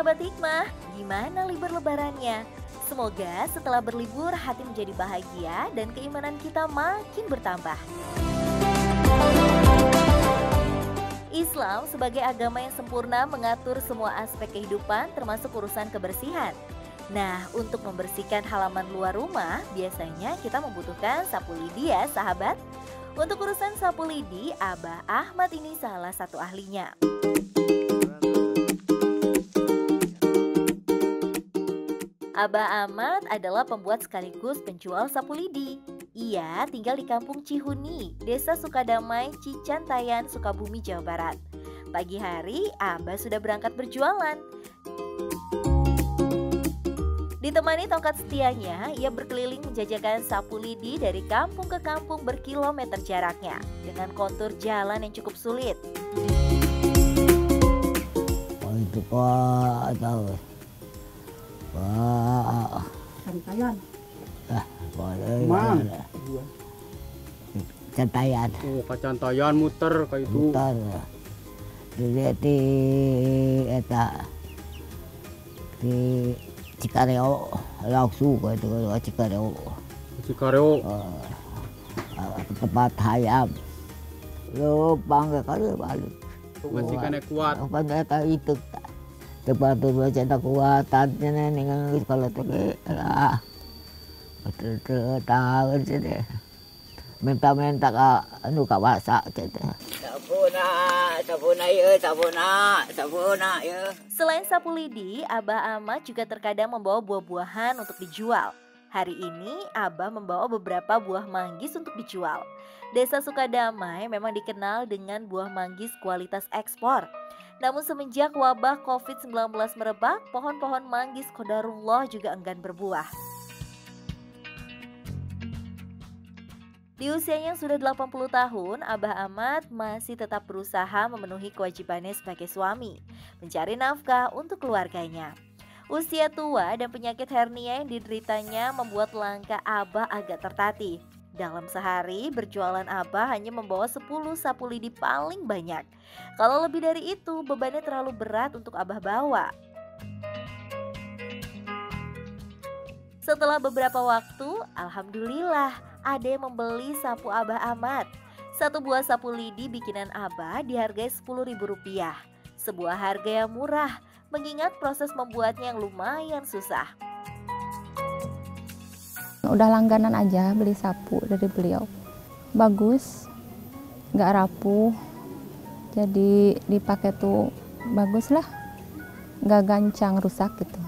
sahabat hikmah, gimana libur lebarannya? Semoga setelah berlibur hati menjadi bahagia dan keimanan kita makin bertambah. Islam sebagai agama yang sempurna mengatur semua aspek kehidupan termasuk urusan kebersihan. Nah, untuk membersihkan halaman luar rumah, biasanya kita membutuhkan sapu lidi ya sahabat. Untuk urusan sapu lidi, Abah Ahmad ini salah satu ahlinya. Abah Ahmad adalah pembuat sekaligus penjual sapu lidi. Ia tinggal di Kampung Cihuni, Desa Sukadamai, Cicantayan, Sukabumi, Jawa Barat. Pagi hari, Abah sudah berangkat berjualan. Ditemani tongkat setianya, ia berkeliling menjajakan sapu lidi dari kampung ke kampung berkilometer jaraknya, dengan kontur jalan yang cukup sulit. Oh itu kok tahu. Wah, Cantayan. boleh. Mang. Cantayan. Oh, Cantayan muter kayak itu. Mutar. Dilihat di eta di Cikareo langsung itu Cikareo. Cikareo. Tempat hayam. Lo bangga kali balik. Masih kena kuat. Pada itu tempat tu macam tak kuatan dengan kalau tu lah betul tahu je minta ka anu ka masak je. Sabuna ya. Selain sapu lidi, Abah Ahmad juga terkadang membawa buah-buahan untuk dijual. Hari ini Abah membawa beberapa buah manggis untuk dijual. Desa Sukadamai memang dikenal dengan buah manggis kualitas ekspor. Namun semenjak wabah COVID-19 merebak, pohon-pohon manggis qadarullah juga enggan berbuah. Di usianya yang sudah 80 tahun, Abah Ahmad masih tetap berusaha memenuhi kewajibannya sebagai suami, mencari nafkah untuk keluarganya. Usia tua dan penyakit hernia yang dideritanya membuat langkah Abah agak tertatih. Dalam sehari, berjualan Abah hanya membawa 10 sapu lidi paling banyak. Kalau lebih dari itu, bebannya terlalu berat untuk Abah bawa. Setelah beberapa waktu, alhamdulillah ada yang membeli sapu Abah Ahmad. Satu buah sapu lidi bikinan Abah dihargai Rp10.000. Sebuah harga yang murah, mengingat proses membuatnya yang lumayan susah. Udah langganan aja beli sapu dari beliau. Bagus, nggak rapuh. Jadi dipakai tuh bagus lah, nggak gancang rusak gitu.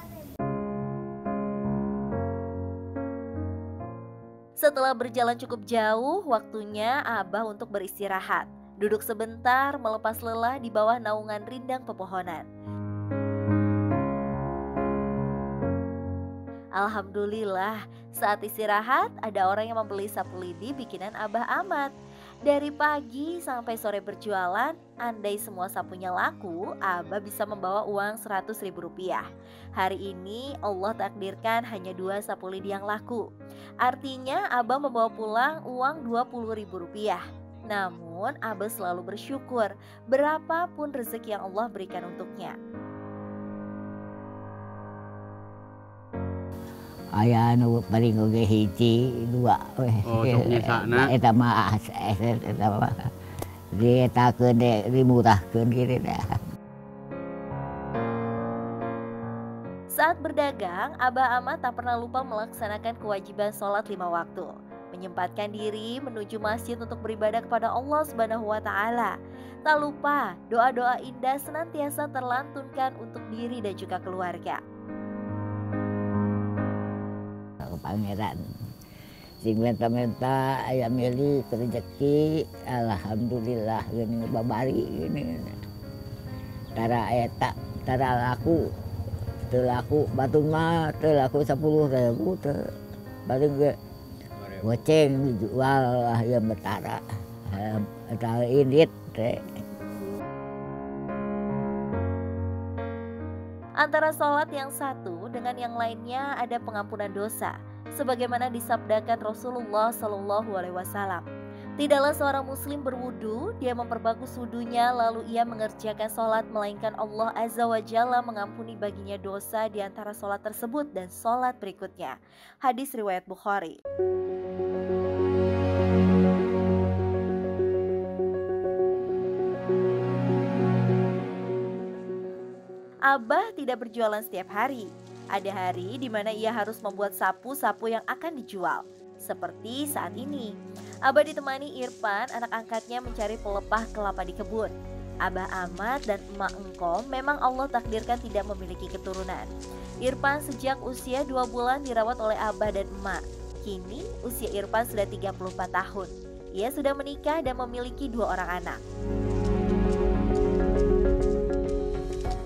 Setelah berjalan cukup jauh, waktunya Abah untuk beristirahat. Duduk sebentar melepas lelah di bawah naungan rindang pepohonan. Alhamdulillah, saat istirahat ada orang yang membeli sapu lidi bikinan Abah Ahmad. Dari pagi sampai sore berjualan, andai semua sapunya laku, Abah bisa membawa uang Rp100.000. Hari ini Allah takdirkan hanya 2 sapu lidi yang laku. Artinya Abah membawa pulang uang Rp20.000. Namun Abah selalu bersyukur berapapun rezeki yang Allah berikan untuknya. Ayah nu paling oge hiji dua we. Oh, sok nyisana. Eta mah eta mah. Dietakeun dimurahkeun kitu dah. Saat berdagang, Abah Ahmad tak pernah lupa melaksanakan kewajiban sholat 5 waktu. Menyempatkan diri menuju masjid untuk beribadah kepada Allah Subhanahu wa Ta'ala. Tak lupa, doa-doa indah senantiasa terlantunkan untuk diri dan juga keluarga. Pangeran sing menta-menta aya milih rezeki alhamdulillah geuning babari geuning tara eta tara laku teu laku batur mah teu laku 10.000 teu paling ge goceng dijual lah ya betara eta indit teh. Antara sholat yang satu dengan yang lainnya ada pengampunan dosa, sebagaimana disabdakan Rasulullah SAW. Tidaklah seorang muslim berwudu, dia memperbagus wudunya lalu ia mengerjakan sholat, melainkan Allah Azza wa Jalla mengampuni baginya dosa di antara sholat tersebut dan sholat berikutnya. Hadis riwayat Bukhari. Abah tidak berjualan setiap hari. Ada hari di mana ia harus membuat sapu-sapu yang akan dijual. Seperti saat ini, Abah ditemani Irfan, anak angkatnya mencari pelepah kelapa di kebun. Abah Ahmad dan Emak Engkom memang Allah takdirkan tidak memiliki keturunan. Irfan sejak usia 2 bulan dirawat oleh Abah dan Emak. Kini usia Irfan sudah 34 tahun. Ia sudah menikah dan memiliki 2 orang anak.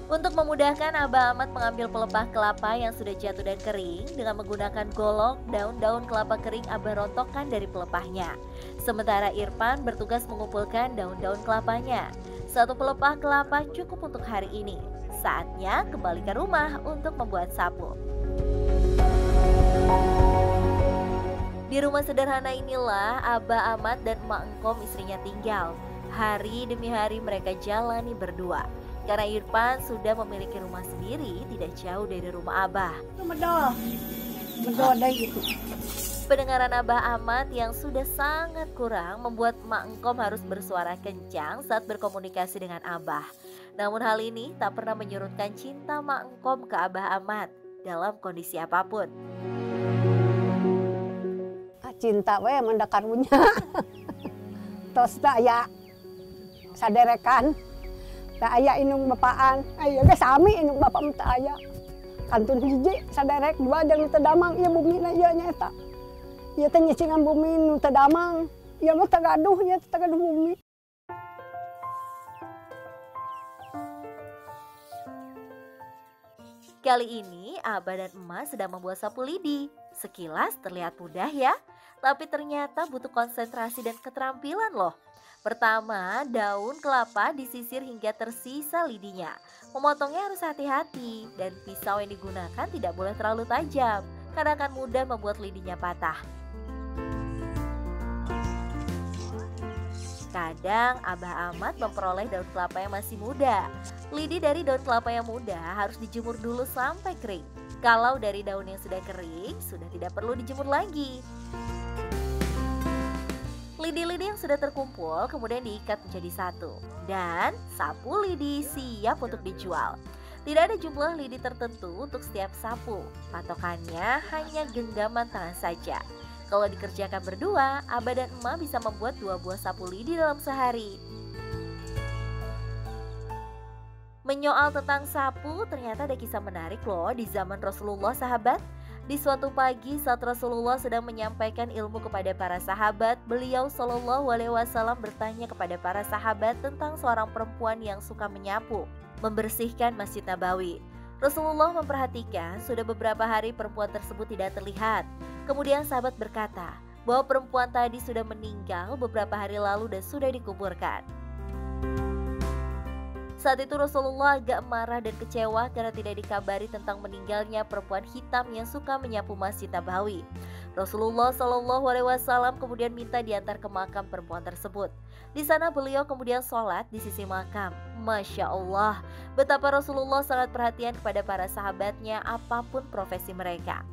Untuk memudahkan, Abah Ahmad mengambil pelepah kelapa yang sudah jatuh dan kering. Dengan menggunakan golok, daun-daun kelapa kering Abah rontokkan dari pelepahnya. Sementara Irfan bertugas mengumpulkan daun-daun kelapanya. 1 pelepah kelapa cukup untuk hari ini. Saatnya kembali ke rumah untuk membuat sapu. Di rumah sederhana inilah Abah Ahmad dan Emak Engkom istrinya tinggal. Hari demi hari mereka jalani berdua. Karena Irfan sudah memiliki rumah sendiri tidak jauh dari rumah Abah. Gitu. Pendengaran Abah Ahmad yang sudah sangat kurang membuat Emak Engkom harus bersuara kencang saat berkomunikasi dengan Abah. Namun hal ini tak pernah menyurutkan cinta Emak Engkom ke Abah Ahmad dalam kondisi apapun. Cinta we mendakarunya. Tos tak aya saderekan. Tak aya inung bapaan, ayo ge sami inung bapak mah tak aya. Kantun hiji saderek 2 jeung teu damang ieu bumi na ieu nya eta. Ieu teh nyicingan bumi nu teu damang, ieu mah teu gaduh nya teu gaduh bumi. Kali ini Abah dan Emak sedang membuat sapu lidi. Sekilas terlihat mudah ya, tapi ternyata butuh konsentrasi dan keterampilan loh. Pertama, daun kelapa disisir hingga tersisa lidinya. Memotongnya harus hati-hati dan pisau yang digunakan tidak boleh terlalu tajam karena akan mudah membuat lidinya patah. Kadang Abah Ahmad memperoleh daun kelapa yang masih muda. Lidi dari daun kelapa yang muda harus dijemur dulu sampai kering. Kalau dari daun yang sudah kering, sudah tidak perlu dijemur lagi. Lidi-lidi yang sudah terkumpul kemudian diikat menjadi satu. Dan sapu lidi siap untuk dijual. Tidak ada jumlah lidi tertentu untuk setiap sapu. Patokannya hanya genggaman tangan saja. Kalau dikerjakan berdua, Abah dan Emak bisa membuat 2 buah sapu lidi dalam sehari. Menyoal tentang sapu, ternyata ada kisah menarik loh di zaman Rasulullah sahabat. Di suatu pagi saat Rasulullah sedang menyampaikan ilmu kepada para sahabat, beliau Shallallahu Alaihi Wasallam bertanya kepada para sahabat tentang seorang perempuan yang suka menyapu, membersihkan Masjid Nabawi. Rasulullah memperhatikan sudah beberapa hari perempuan tersebut tidak terlihat. Kemudian sahabat berkata bahwa perempuan tadi sudah meninggal beberapa hari lalu dan sudah dikuburkan. Saat itu Rasulullah agak marah dan kecewa karena tidak dikabari tentang meninggalnya perempuan hitam yang suka menyapu Masjid Nabawi. Rasulullah Shallallahu Alaihi Wasallam kemudian minta diantar ke makam perempuan tersebut. Di sana beliau kemudian sholat di sisi makam. Masya Allah, betapa Rasulullah sangat perhatian kepada para sahabatnya apapun profesi mereka.